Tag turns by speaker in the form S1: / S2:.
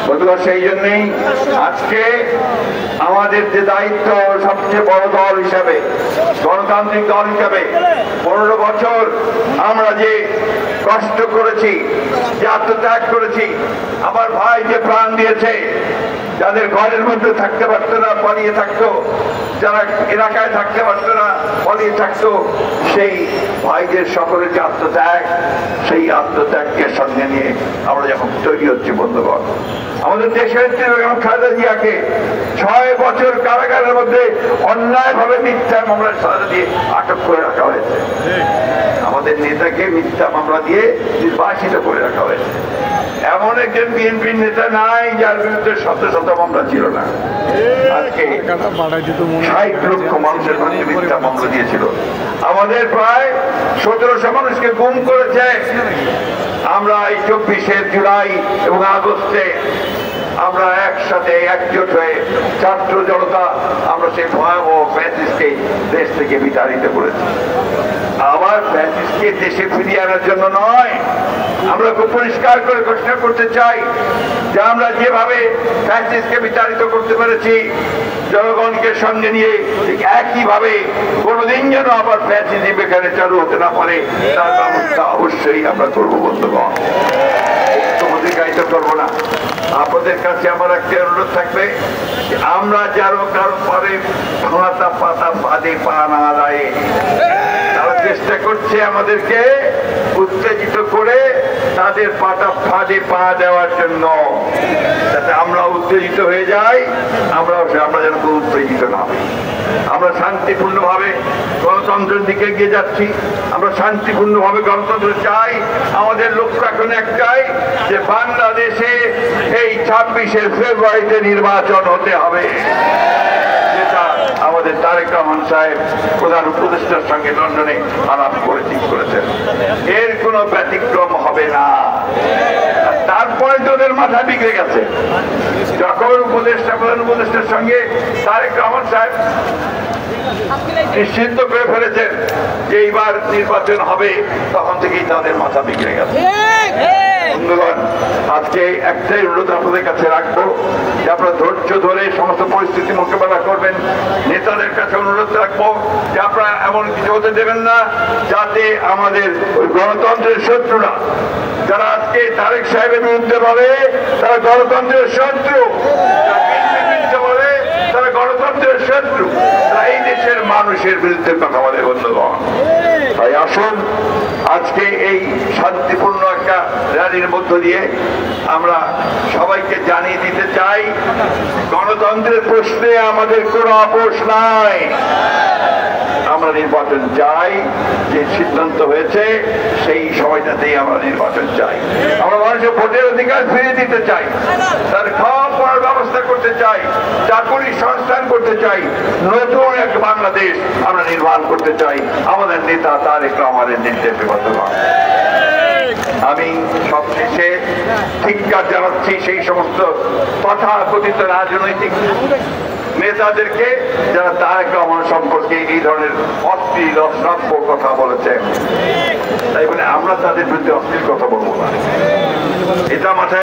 S1: বন্ধুরা, সেই জন্যই আজকে আমাদের যে দায়িত্ব, সবচেয়ে বড় দল হিসাবে, গণতান্ত্রিক দল হিসাবে 15 বছর আমরা যে কষ্ট করেছি, যে আত্মত্যাগ করেছি, আমার ভাই যে প্রাণ দিয়েছে, যাদের ঘরের মধ্যে থাকতে পারত না পালিয়ে থাকতো, যারা এলাকায় থাকতে পারত না পালিয়ে থাকতো, সেই ভাইদের সকলের যে আত্মত্যাগ, সেই আত্মত্যাগকে সঙ্গে নিয়ে আমরা যখন তৈরি হচ্ছি বন্ধুগণ, আমাদের দেশের খালেদা জিয়াকে 6 বছর কারাগারের মধ্যে অন্যায়ভাবে মিথ্যা মামলার সাজা দিয়ে আটক করে রাখা হয়েছে। আমাদের নেতাকে মিথ্যা মামলা দিয়ে নির্বাসিত করে রাখা হয়েছে। এমন একজন বিএনপির নেতা নাই যার বিরুদ্ধে শত শত মামলা ছিল না। আজকে 60 লক্ষ মানুষের মধ্যে মিথ্যা মামলা দিয়েছিল। আমাদের প্রায় 1700 মানুষকে গুম করেছে। আমরা এই 24শে জুলাই এবং আগস্টে আমরা একসাথে একজোট হয়ে ছাত্র জনতা আমরা সেই ভয়াবহ ফ্যাসিস্টকে দেশ থেকে বিতাড়িত করেছি। আবার ফ্যাসিস্টকে দেশে ফিরিয়ে আনার জন্য নয়, আমরা খুব পরিষ্কার করে ঘোষণা করতে চাই যে আমরা যেভাবে ফ্যাসিস্টকে বিতাড়িত করতে পেরেছি, জনগণকে সঙ্গে নিয়ে ঠিক একইভাবে কোনোদিন যেন আবার ফ্যাসিজম এখানে চালু হতে না পারে তার ব্যবস্থা অবশ্যই আমরা করবো বন্ধুগণ। তোমাদের গাইতে করবো না। আপনাদের কাছে আমার একটা অনুরোধ থাকবে, আমরা যারো কারো পারে ভাঙাতা পাতা বাদে পা না দাঁড়ে, তারা চেষ্টা করছে আমাদেরকে উত্তেজিত করে তাদের পাতা ফাঁদে পা দেওয়ার জন্য, যাতে আমরা উত্তেজিত হয়ে যাই। আমরা যেন উত্তেজিত না হই। আমরা শান্তিপূর্ণভাবে গণতন্ত্রের দিকে এগিয়ে যাচ্ছি। আমরা শান্তিপূর্ণভাবে গণতন্ত্র চাই। আমাদের লক্ষ্য এখন একটাই, যে বাংলাদেশে এই 26শে ফেব্রুয়ারিতে নির্বাচন হতে হবে, যেটা আমাদের তারেক রহমান সাহেব প্রধান উপদেষ্টার সঙ্গে লন্ডনে আলাপ করে ঠিক করেছেন। এর কোনো ব্যতিক্রম হবে না। তারপরে তোদের মাথা বিগড়ে গেছে যখন প্রধান উপদেষ্টার সঙ্গে তারেক রহমান সাহেব নিশ্চিন্ত করে ফেলেছেন যে এইবার নির্বাচন হবে, তখন থেকেই তাদের মাথা বিগড়ে গেছে। বন্ধুগণ, আজকে একটাই অনুরোধ আপনাদের কাছে রাখবো যে আপনারা ধৈর্য ধরে সমস্ত পরিস্থিতি মোকাবেলা করবেন। নেতাদের কাছে অনুরোধ রাখবো যে আপনারা এমন কিছু হতে দেবেন না যাতে আমাদের ওই গণতন্ত্রের শত্রুরা, যারা আজকে তারেক সাহেবের বিরুদ্ধে বলে তারা গণতন্ত্রের শত্রু, বলে তারা গণতন্ত্রের শত্রু, তারা এই দেশের মানুষের বিরুদ্ধে কথা বলে বন্ধুগণ। তাই আসুন আজকে এই শান্তিপূর্ণ একটা র্যালির মধ্য দিয়ে আমরা সবাইকে জানিয়ে দিতে চাই, গণতন্ত্রের প্রশ্নে আমাদের কোনো আপোষ নাই। আমরা নির্বাচন চাই, যে সিদ্ধান্ত হয়েছে সেই সময়টাতেই আমরা নির্বাচন চাই। আমরা মানুষের ভোটের অধিকার ফিরিয়ে দিতে চাই, তার খাওয়া পড়ার ব্যবস্থা করতে চাই, চাকরি সংস্থান করতে চাই, নতুন এক বাংলাদেশ আমরা নির্মাণ করতে চাই আমাদের নেতা তারেক রহমানের নির্দেশে। আমি সবশেষে ধিক্কার জানাচ্ছি সেই সমস্ত তথাকথিত রাজনৈতিক নেতাদেরকে যারা তারেক রহমান সম্পর্কে এই ধরনের অশ্লীল অশ্রাব্য কথা বলেছেন। তাই বলে আমরা তাদের বিরুদ্ধে অশ্লীল কথা বলবো না, এটা মাথায়